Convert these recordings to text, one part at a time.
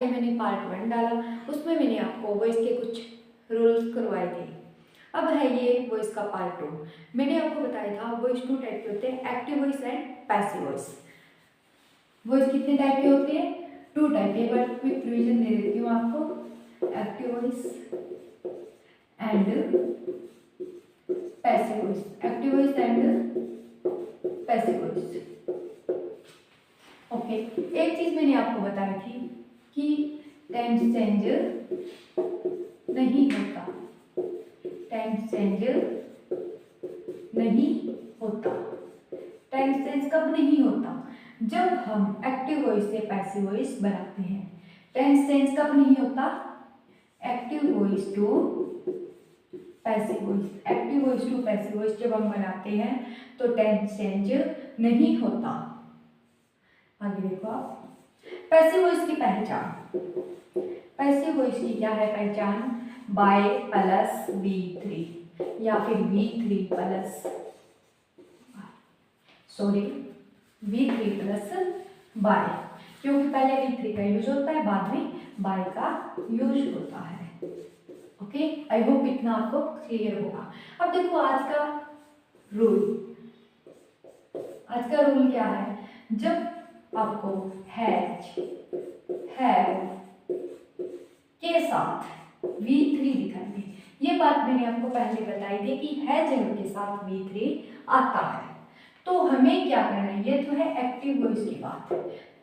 मैंने पार्ट 1 डाला, उसमें मैंने आपको वॉइस के कुछ रूल्स करवाए थे। अब है ये वॉइस का पार्ट 2। मैंने आपको बताया था वॉइस 2 टाइप के होते हैं, active voice and passive voice. Voice कितने टाइप के होते हैं? 2 टाइप के, बट क्विक रिवीजन दे देती हूँ आपको। Active voice and passive voice, active voice and passive voice. Okay, एक चीज मैंने आपको बताई थी कि टेंस चेंज नहीं होता, टेंस चेंज नहीं होता। टेंस चेंज कब नहीं होता? जब हम एक्टिव वॉइस से पैसिव वॉइस बनाते हैं। टेंस चेंज कब नहीं होता? Active voice to passive voice, active voice to passive voice जब हम बनाते हैं तो टेंस चेंज नहीं होता। आगे देखो आप, पैसिव वॉइस की पहचान। पैसिव वॉइस की क्या है पहचान? बाय प्लस V3 या फिर V3 plus V3 plus bye, क्योंकि पहले V3 का यूज होता है, बाद में बाय का यूज होता है। ओके, आई होप इतना आपको क्लियर होगा। अब देखो आज का रूल, आज का रूल क्या है? जब आपको हैज हैव के साथ V3 दिखाई दे, ये बात मैंने आपको पहले बताई थी कि हैज के साथ V3 आता है, तो हमें क्या करना है? ये तो है एक्टिव वॉइस की बात।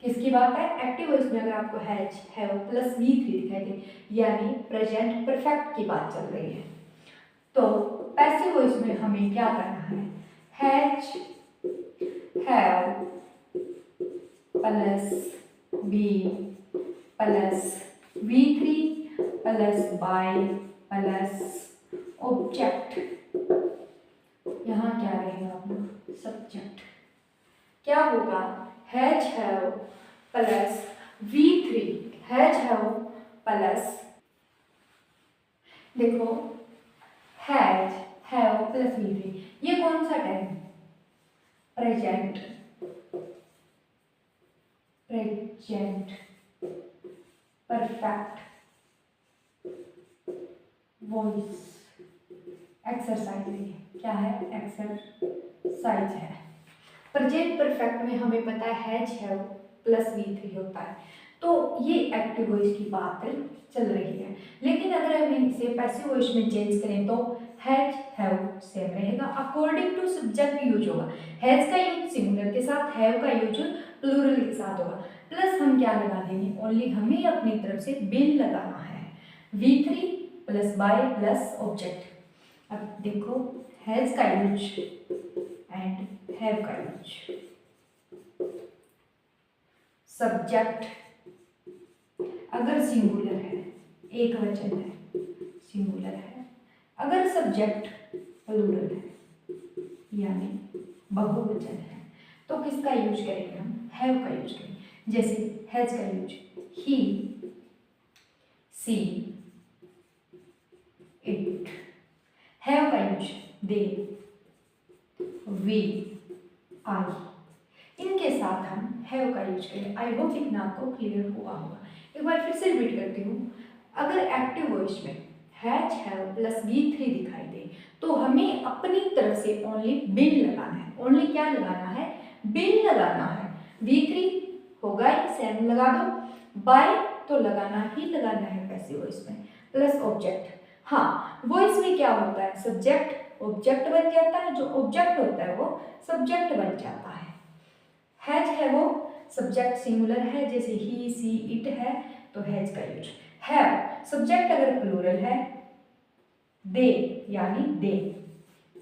किसकी बात है? एक्टिव वॉइस में अगर आपको हैज हैव प्लस V3 दिखाई दे, यानी प्रेजेंट परफेक्ट की बात चल रही है। तो पैसिव वॉइस में हमें क्या करना है? Has have plus B plus V3 plus by plus object, यहाँ क्या रहेगा अपना? सब्जेक्ट। क्या होगा? Has have plus V3, has have plus, देखो हैज हैव प्लस V3, ये कौन सा टेंस? Present, present perfect voice exercise है। क्या है? एक्सरसाइज है। प्रेजेंट परफेक्ट में हमें पता है हैज हैव प्लस V3 होता है, तो ये एक्टिव वॉइस की बात चल रही है। लेकिन अगर हम इसे पैसिव वॉइस में चेंज करें तो हैज हैव सेम रहेगा, अकॉर्डिंग टू सब्जेक्ट यूज होगा। हैज का यूज सिंगुलर के साथ, हैव का यूज प्लूरल के साथ होगा। प्लस हम क्या लगा देंगे? ओनली हमें अपनी तरफ से बिल लगाना है, V3 plus by plus object. अब देखो हैज का यूज एंड हैव का यूज। सब्जेक्ट अगर सिंगुलर है, एक वचन है, सिंगुलर है। अगर सब्जेक्ट प्लूरल है यानी बहुवचन है, तो किसका यूज करेंगे हम? हैव का यूज करेंगे। जैसे हैज का use he, she, it. Have का यूज दे, वी, आई। इनके साथ हम हैव का यूज करें। आई होप इतना आपको क्लियर हुआ होगा। एक बार फिर से रिपीट करती हूँ। अगर एक्टिव वॉइस में हैज हैव प्लस V3 दिखाई दे तो हमें अपनी तरफ से ओनली बिल लगाना है। ओनली क्या लगाना है? बिल लगाना है। V3 होगा ही, सेम लगा दो। बाय तो लगाना ही लगाना है पैसिव वॉइस में, प्लस ऑब्जेक्ट। हाँ, वॉइस में क्या होता है? सब्जेक्ट ऑब्जेक्ट बन जाता है, जो ऑब्जेक्ट होता है वो सब्जेक्ट बन जाता है। हैज है वो सब्जेक्ट सिंगुलर है, जैसे ही, सी, इट है तो हैज का यूज। हैव सब्जेक्ट अगर प्लूरल है, दे यानी दे।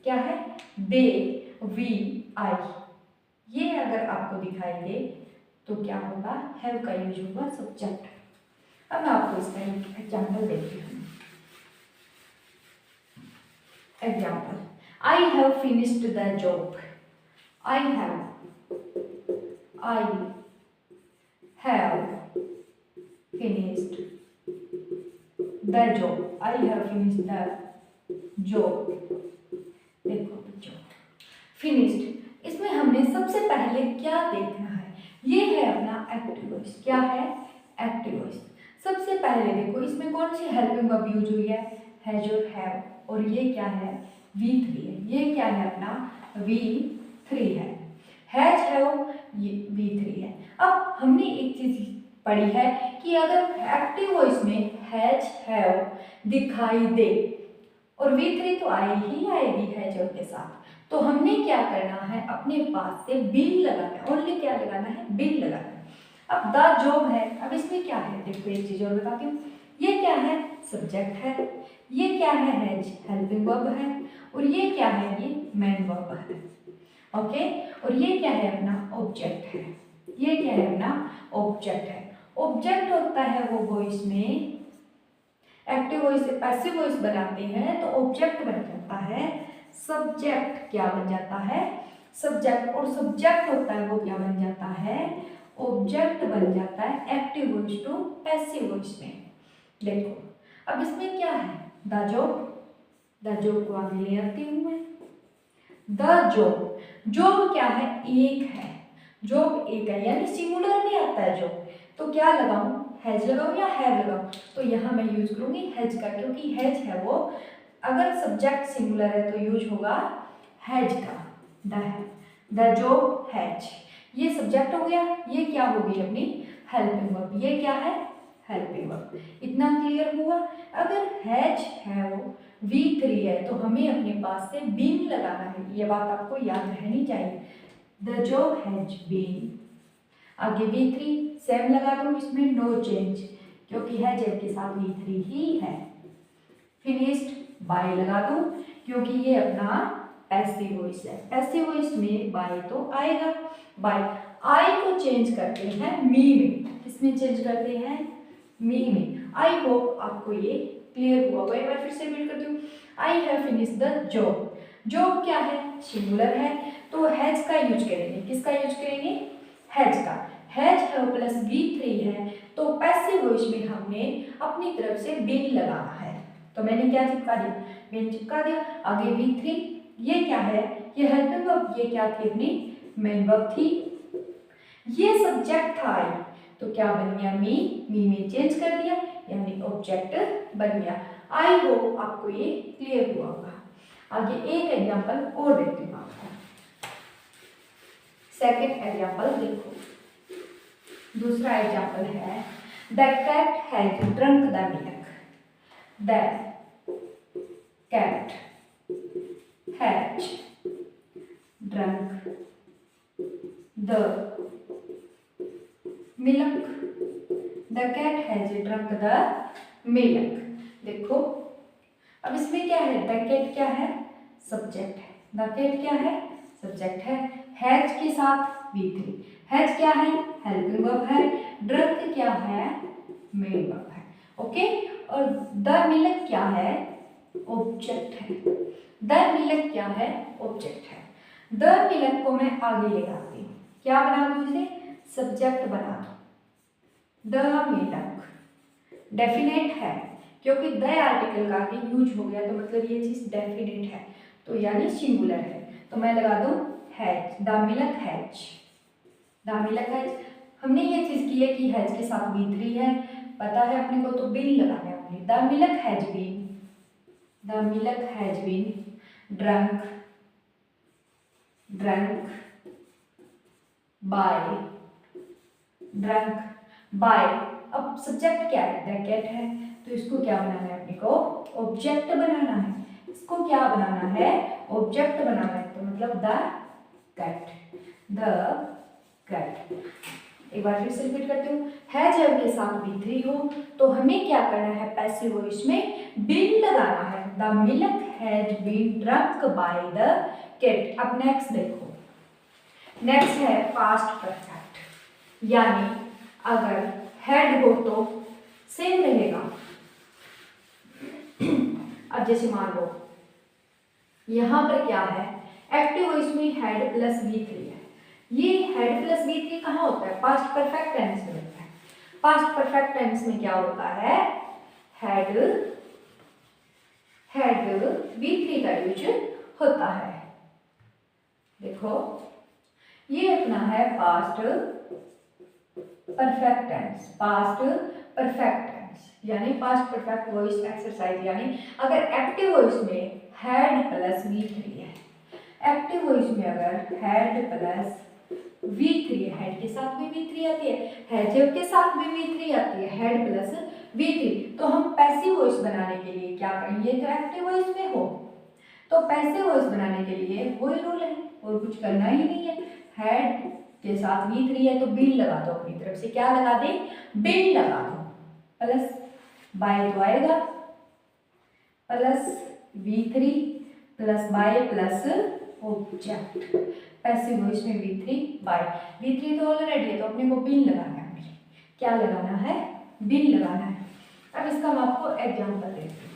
क्या है? दे, वी, आई। ये अगर आपको दिखाई दे तो क्या होगा? हैव का यूज होगा, सब्जेक्ट। अब मैं आपको इसका एक एग्जाम्पल देती हूँ। Example, I have finished the job. I have finished the job. I have finished the job. देखो job finished, इसमें हमने सबसे पहले क्या देखना है? ये है अपना एक्टिव वॉइस। क्या है? Active voice. पहले देखो इसमें कौन सी हेल्पिंग वर्ब यूज हुई है, हैज और हैव, और ये क्या है, V3 है। ये क्या है अपना V3 है, हैज हैव ये V3 है। अब हमने एक चीज पढ़ी है कि अगर एक्टिव वॉइस में हैज हैव दिखाई दे और V3 तो आई ही आएगी हैज के साथ, तो हमने क्या करना है, अपने पास से बिन लगाना है, ओनली क्या लगाना है, बिन लगाना है। अब द जॉब है, अब इसमें क्या है, देखो एक चीज और बताती हूँ, ये क्या है, सब्जेक्ट है, ये क्या है, हैज हेल्पिंग वर्ब है, और ये क्या है, ये मेन वर्ब है। ओके, और ये क्या है अपना ऑब्जेक्ट है, ये क्या है अपना ऑब्जेक्ट है। ऑब्जेक्ट होता है वो वॉइस में, एक्टिव वॉइस से पैसिव वॉइस बनाते हैं तो ऑब्जेक्ट बन जाता है सब्जेक्ट, क्या बन जाता है, सब्जेक्ट, और सब्जेक्ट होता है वो क्या बन जाता है, ऑब्जेक्ट बन जाता है active voice to passive voice में। देखो अब इसमें क्या है, द जॉब को आगे ले आती हूँ मैं। द जॉब क्या है, एक है, जॉब एक है, यानी सिंगुलर में आता है जॉब, तो क्या लगाऊं, हैज लगाऊं या हैव लगाऊं, तो यहाँ मैं यूज करूंगी हैज का, क्योंकि हैज है वो, अगर सब्जेक्ट सिंगुलर है तो यूज होगा हैज का, द जॉब हैज, ये सब्जेक्ट हो गया, ये क्या होगी अपनी हेल्पिंग वर्ब, ये क्या है हेल्पिंग वर्ब। इतना क्लियर हुआ। अगर हैज हैव V3 है तो हमें अपने पास से बीन लगाना है, ये बात आपको याद रहनी चाहिए। द जॉब हैज बीन, आगे V3 सेम लगा दूं, इसमें नो चेंज, क्योंकि हैज के साथ V3 ही है। फिनिश्ड बाय लगा दूं, क्योंकि ये अपना पैसिव वॉइस है, पैसिव वॉइस में बाय तो आएगा, बाय आई को चेंज करते हैं मी में, किसमें चेंज करते हैं, मी में। आई होप आपको ये क्लियर हुआ होगा, एक बार फिर से रिपीट करती हूँ। I have finished the job, job क्या है, सिंगुलर है, तो हैज का यूज करेंगे, किसका यूज करेंगे, हैज का। हैज हैव प्लस V3 है, तो पैसिव वॉइस में हमने अपनी तरफ से बिन लगाना है, तो मैंने क्या चिपका दिया, बिन चिपका दिया। आगे V3, ये क्या है, ये हेल्पिंग वर्ब, ये क्या थी अपनी मेन वर्ब थी, ये सब्जेक्ट था आई, तो क्या बन गया मी में चेंज कर दिया, यानी ऑब्जेक्ट बन गया। आई होप आपको ये क्लियर हुआ होगा। आगे एक एग्जांपल और देती हूँ आपको, सेकंड एग्जांपल देखो, दूसरा एग्जांपल है the cat has drunk the milk, the cat has drunk the milk, the cat has drunk the milk. देखो अब इसमें क्या है, द कैट क्या है, सब्जेक्ट है, द कैट क्या है, सब्जेक्ट है, हैज के साथ V3, हैज क्या है, हेल्पिंग वर्ब है, ड्रंक क्या है, मेन वर्ब है। ओके, और द मिल्क क्या है, ऑब्जेक्ट है, द मिल्क क्या है, ऑब्जेक्ट है। द मिल्क को मैं आगे ले आती हूँ, क्या बना दूँ इसे, सब्जेक्ट बना दो, द मिल्क डेफिनेट है, क्योंकि द आर्टिकल का आगे यूज हो गया, तो मतलब ये चीज डेफिनेट है, तो यानी सिंगुलर है, तो मैं लगा दूं has, the milk has, the milk has. हमने ये चीज की है कि हैज के साथ V3 है, पता है अपने को, तो बिन लगाना है अपने, the milk has been, the milk has been drunk by. अब सब्जेक्ट क्या है, द कैट है, तो इसको क्या बनाना है अपने को, ऑब्जेक्ट बनाना है, इसको क्या बनाना है, ऑब्जेक्ट बनाना है, तो मतलब द कैट। एक बार फिर से रिपीट करती हूँ, हैज हैव के साथ V3 हो तो हमें क्या करना है, पैसिव वॉइस में बिन लगाना है, the milk has been drunk by the cat. अब नेक्स्ट देखो, नेक्स्ट है पास्ट परफेक्ट, यानी अगर हैड हो तो सेम रहेगा। अब जैसे मान लो यहां पर क्या है, एक्टिव वॉइस में हैड प्लस V3 है, ये हैड प्लस V3 कहाँ होता है, पास्ट परफेक्ट टेंस में होता है। पास्ट परफेक्ट टेंस में क्या होता है, हैड V3 का यूज होता है। देखो ये अपना है past perfect tense, past perfect tense, यानी पास्ट परफेक्ट वॉइस एक्सरसाइज, यानी अगर एक्टिव वॉइस में हैड प्लस V3 है, एक्टिव वॉइस में अगर हैड प्लस V3 है, हेड के साथ भी V3 आती है, हैजब के साथ भी V3 आती है, हेड प्लस V3, तो हम पैसिव वॉइस बनाने के लिए क्या करेंगे, तो एक्टिव वॉइस में हो तो पैसिव वॉइस बनाने के लिए वही रूल है और कुछ करना ही नहीं है। हेड के साथ V3 है तो बिल लगा दो, अपनी तरफ से क्या लगा दे, बिल लगा दो, प्लस बाय तो आएगा plus V3 plus by plus object, passive voice में V3 बाय, V3 तो ऑलरेडी है तो अपने को बिल लगाना है, क्या लगाना है, बिल लगाना है। अब इसका मैं आपको एग्जांपल देती हूँ।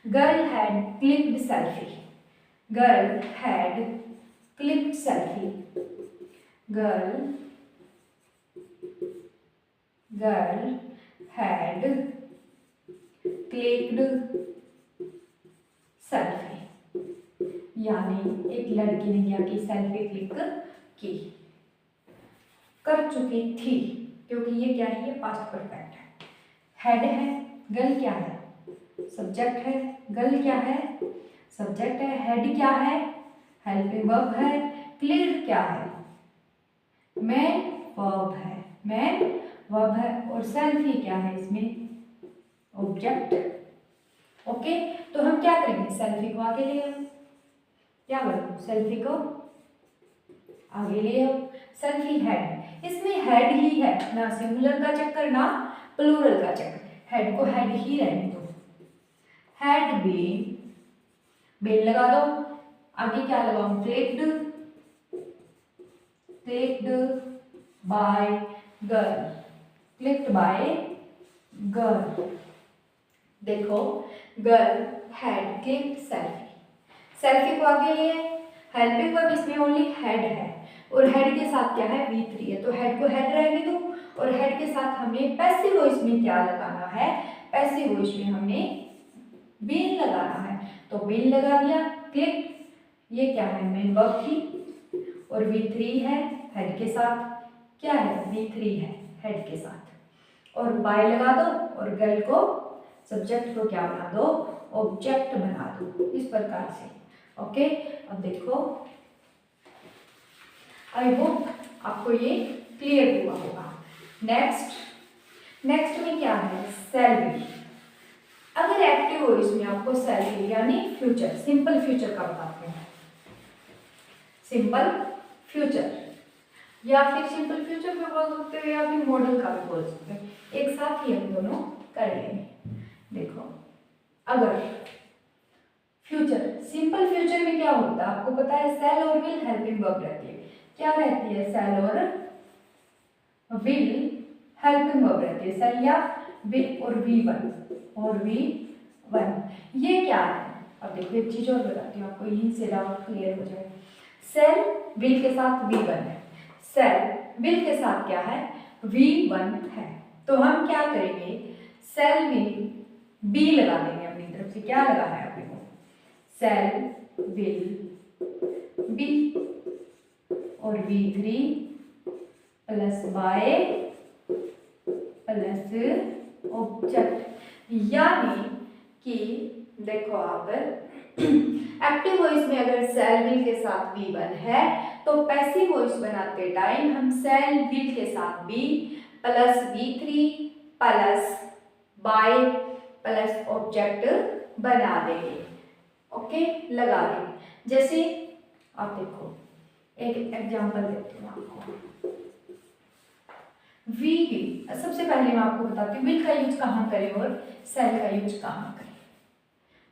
Girl had clicked selfie, girl had clicked selfie, girl had clicked selfie, यानी एक लड़की ने क्या की, सेल्फी क्लिक की, कर चुकी थी, क्योंकि ये क्या है, ये पास्ट परफेक्ट है। हेड है, गर्ल क्या है, सब्जेक्ट है, गर्ल क्या है, सब्जेक्ट है, हेड क्या है, हेल्पिंग वर्ब है, क्लिक्ड क्या है, मैं वर्ब है, मैं वर्ब है, और सेल्फी क्या है इसमें, ऑब्जेक्ट। ओके, तो हम क्या करेंगे, सेल्फी को आगे ले आओ, क्या करो, सेल्फी को आगे ले आओ, सेल्फी हेड, इसमें हेड ही है, ना सिंगुलर का चक्कर ना प्लूरल का चक्कर, हेड को हेड ही रहने दो, हेड बीन, बिल लगा दो, आगे क्या लगाऊं, clicked, clicked by girl, clicked by girl, देखो girl had clicked selfie, selfie को आगे लिए, हेल्पिंग वर्ब इसमें ओनली हेड है और हेड के साथ क्या है, V3 है, तो हेड को हेड रहने दो, और हेड के साथ हमें पैसिव वॉइस में क्या लगाना है, पैसिव वॉइस में हमने बिल लगाना है, तो बिल लगा दिया, क्लिक, ये क्या है, मेन वर्ब थी, और V3 है हेड के साथ, क्या है, V3 है हेड के साथ, और बाय लगा दो, और गर्ल को सब्जेक्ट को क्या बना दो, ऑब्जेक्ट बना दो, इस प्रकार से। ओके, अब देखो, आई होप आपको ये क्लियर हुआ होगा। नेक्स्ट में क्या है, सैलरी। अगर एक्टिव वॉइस में आपको सैलरी यानी फ्यूचर, सिंपल फ्यूचर का बताते हैं, सिंपल फ्यूचर, या फिर सिंपल फ्यूचर भी बोल सकते हो, या फिर मॉडल का भी बोल सकते हो, एक साथ ही हम दोनों कर लेंगे। देखो, अगर फ्यूचर, सिंपल फ्यूचर में क्या होता है आपको पता है, सेल और विल हेल्पिंग वर्ब रहती है, क्या रहती है, सेल और विल हेल्पिंग वर्ब रहती है, सेल या विल और V1, ये क्या है, अब देखो एक चीज और बताती हूँ आपको, यहीं से डाउट क्लियर हो जाएगा। सेल विल के साथ V1 है, सेल विल के साथ क्या है, V1 है, तो हम क्या करेंगे, सेल में B लगा देंगे अपनी तरफ से, क्या लगाना है अपने को, सेल विल B, और V3 plus by plus object, यानी कि देखो आप एक्टिव वॉइस में अगर सेल विल के साथ V1 है तो पैसिव वॉइस बनाते टाइम हम सेल विल के साथ B plus V3 plus by plus object बना देंगे। ओके, लगा देंगे। जैसे आप देखो, एक एग्जांपल देती हूँ आपको, वी विल, सबसे पहले मैं आपको बताती हूँ विल का यूज कहाँ करें और सेल का यूज कहाँ करें।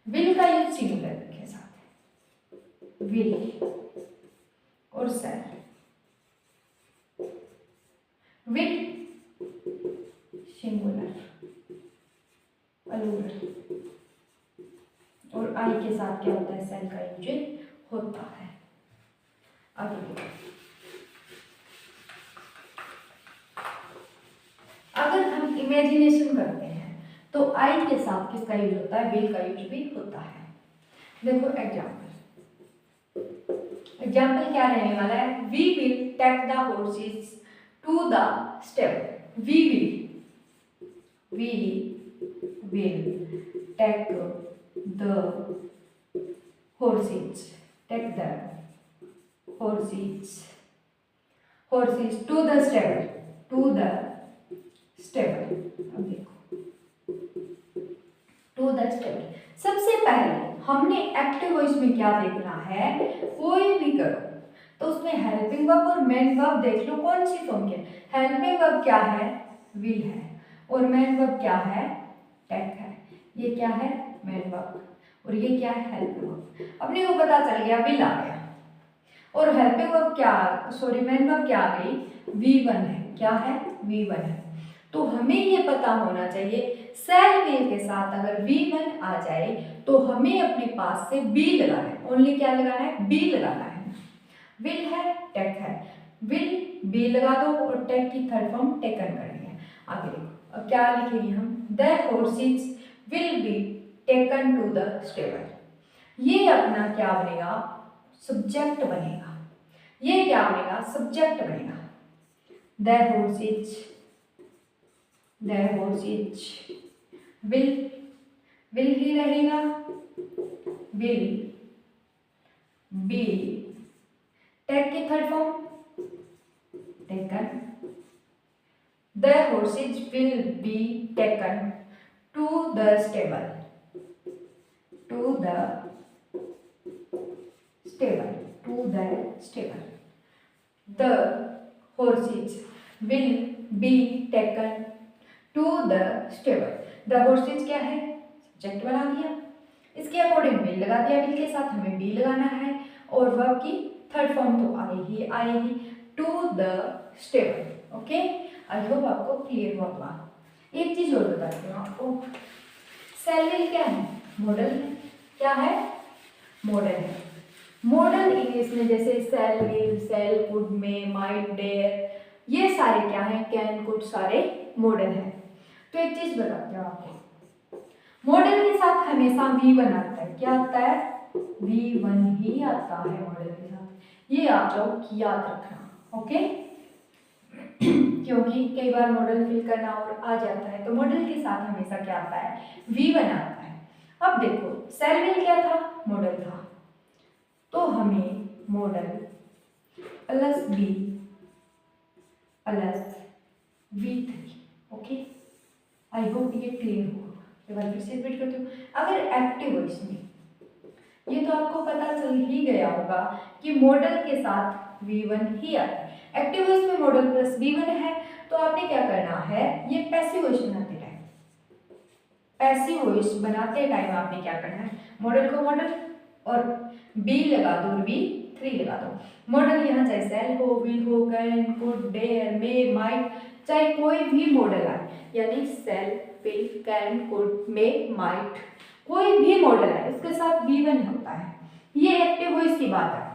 विल का यूज सिंगुलर के साथ है, विल और सेल, विल सिंगुलर प्लूरल, और आई के साथ क्या होता है, सेल का यूज होता है। आगे अगर हम इमेजिनेशन करते हैं तो आई के साथ किसका यूज होता है, विल का यूज भी होता है। देखो एग्जाम्पल क्या रहने वाला है, we will take the horses to the stable, we will will take the horses, take the horses to the stable, to the stable। अब देखो टू द स्टेबल। सबसे पहले हमने एक्टिव वॉइस में क्या देखना है, कोई भी करो तो उसमें हेल्पिंग वर्ब और मेन वर्ब देख लो कौन सी फॉर्म की है। हेल्पिंग वर्ब क्या है, विल है, और मेन वर्ब क्या है, टेक है। ये क्या है, मेन वर्ब, और ये क्या है, हेल्पिंग वर्ब। अपने को पता चल गया विल आ गया, और हेल्पिंग वर्ब क्या, सॉरी मेन वर्ब क्या आ गई, V1 है। क्या है, V1 है। तो हमें ये पता होना चाहिए सेल विल के साथ अगर V1 आ जाए तो हमें अपने पास से बी लगाना है। ओनली क्या लगाना है, बी लगाना है। विल है, टेक है, विल बी लगा दो और टेक की थर्ड फॉर्म टेकन करनी है। आगे देखो अब क्या लिखेंगे हम, the horses will be taken to the stable. ये अपना क्या बनेगा, सब्जेक्ट बनेगा। ये क्या बनेगा, सब्जेक्ट बनेगा। द हॉर्सेस विल ही रहेगा, विल बी, टेक की third form taken. The horses will be taken to the stable, to the stable, to the stable. The horses will be taken to the stable. The horses क्या है, subject बना दिया, इसके according will लगा दिया, will के साथ हमें बी लगाना है, और वर्ब की थर्ड फॉर्म तो आएगी to the stable. Okay, I hope आपको क्लियर हुआ होगा। एक चीज और बताती हूँ आपको, सेल विल क्या है, मॉडल है। क्या है, मॉडल है। मॉडल इंग्लिश में जैसे shall will, shall could, may, might, dare, ये सारे क्या है, कैन, कुड, सारे मॉडल है। तो एक चीज बताते हैं आपको, मॉडल के साथ हमेशा V1 आता है। क्या आता है, V1 ही आता है मॉडल के साथ। ये आप लोग याद रखना। ओके क्योंकि कई बार मॉडल फिल करना और आ जाता है, तो मॉडल के साथ हमेशा क्या आता है, V1 आता है। अब देखो सेल विल क्या था, मॉडल था, तो हमें model plus B plus V3। Okay, I hope ये क्लियर होगा। एक बार फिर से रिपीट करती हूँ, अगर एक्टिव वॉइस में ये तो आपको पता चल ही गया होगा कि मॉडल के साथ V1 ही आता है। एक्टिव वॉइस में मॉडल प्लस V1 है, तो आपने क्या करना है, ये पैसिव वॉइस बनाते टाइम आपने क्या करना है, मॉडल को मॉडल और बी लगा दो और V3 लगा दो। मॉडल यहाँ चाहे सेल हो, विल हो, can, could, dare, may, might, चाहे कोई भी मॉडल आए, यानी shall, will, can, could, may, might, कोई भी मॉडल है उसके साथ V1 होता है। ये एक्टिव वॉइस की बात है।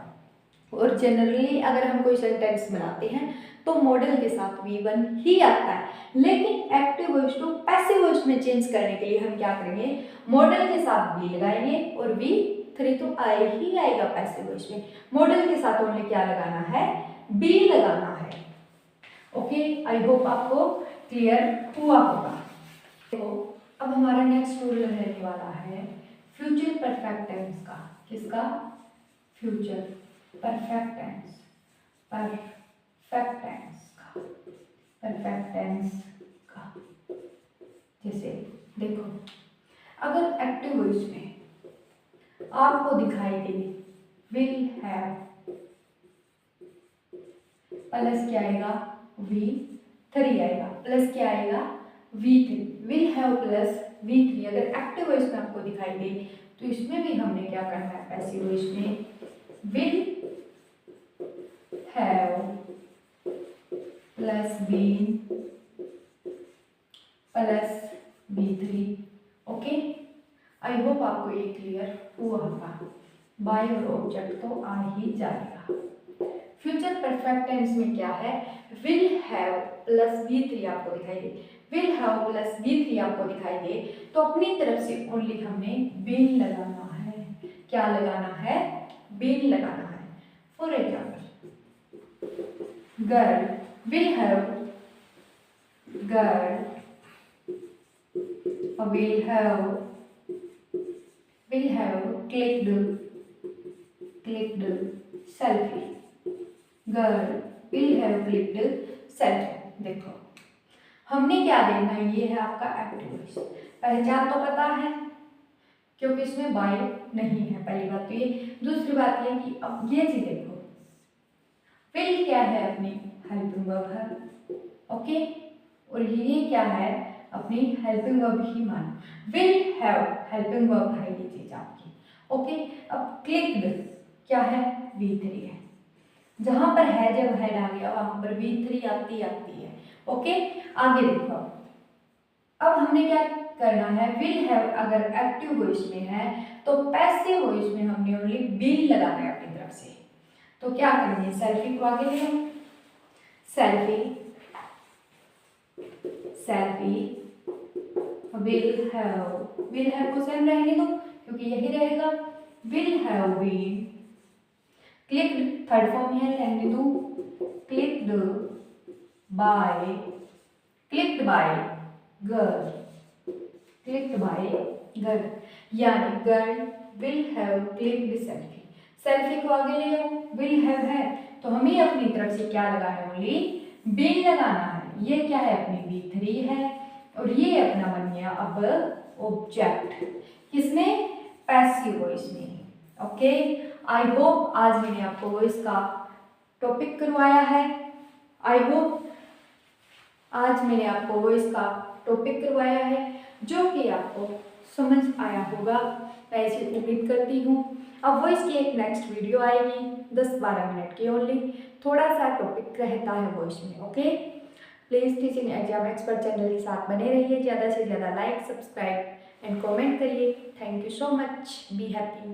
और जनरली अगर हम कोई सेंटेंस बनाते हैं तो मॉडल के साथ V1 ही आता है, लेकिन active voice to passive voice में चेंज करने के लिए हम क्या करेंगे, मॉडल के साथ बी लगाएंगे और V3 तो आए ही आएगा पैसिव वॉइस में। मॉडल के साथ ओनली क्या लगाना है, बी लगाना है। ओके, आई होप आपको क्लियर हुआ होगा। तो अब हमारा नेक्स्ट रूल रहने वाला है फ्यूचर परफेक्ट टेंस का। किसका, future perfect tense, perfect tense का, परफेक्ट टेंस का। जैसे देखो अगर एक्टिव वॉइस में आपको दिखाई दे विल हैव प्लस क्या आएगा, V3 आएगा, प्लस क्या आएगा, V3, will have plus V3 अगर एक्टिव वॉइस में आपको दिखाई दे, तो इसमें भी हमने क्या करना है, पैसिव वॉइस में will have plus been plus V3। Okay, I hope आपको ये क्लियर हुआ होगा। बाय और ऑब्जेक्ट तो आ ही जाएगा। फ्यूचर परफेक्ट टेंस में क्या है, विल हैव प्लस V3 आपको दिखाई दे, विल हैव प्लस V3 आपको दिखाई दे, तो अपनी तरफ से ओनली हमें बीन लगाना है। क्या लगाना है, बीन लगाना है। For example girl will have, girl will have clicked selfie. Girl will have clicked selfie. देखो हमने क्या देखना है, ये है आपका एक्टिव वॉइस। पहचान तो पता है क्योंकि इसमें बाय नहीं है, पहली बात तो ये। दूसरी बात ये कि अब ये चीज देखो, विल क्या है अपनी हेल्पिंग वर्ब है, ओके, और ये क्या है अपनी हेल्पिंग वर्ब ही मानो। विल हैव हेल्पिंग वर्ब है ये चीज आपकी, ओके। अब क्लिक्ड क्या है, V3 है। जहां पर है जब हेड आ गया वहां पर V3 आती है, ओके। आगे देखो, अब हमने क्या करना है, विल हैव अगर एक्टिव वॉइस में है तो पैसिव वॉइस में हमने ओनली विल लगाना है अपनी तरफ से। तो क्या करेंगे, सेल्फी को आगे ले लो, सेल्फी विल हैव को सेम रहने दो क्योंकि यही रहेगा। Will have been clicked, third form है, रहने दो, क्लिक्ड बाय गर्ल, यानी girl will have clicked selfie को आगे ले आओ, विल हैव है तो हमें अपनी तरफ से क्या लगाना है, ओनली विल लगाना है। ये क्या है अपनी V3 है और ये अपना बन गया अब ऑब्जेक्ट, किसमें, पैसिव वॉइस में, ओके। आई होप आज मैंने आपको वॉइस का टॉपिक करवाया है, आई होप आज मैंने आपको वॉइस का टॉपिक करवाया है जो कि आपको समझ आया होगा, मैं ऐसी उम्मीद करती हूँ। अब वॉइस की एक नेक्स्ट वीडियो आएगी 10-12 मिनट की ओनली, थोड़ा सा टॉपिक रहता है वॉइस में, okay. Please teaching exam expert channel के साथ बने रहिए, ज़्यादा से ज़्यादा लाइक, सब्सक्राइब एंड कमेंट करिए। Thank you so much, be happy.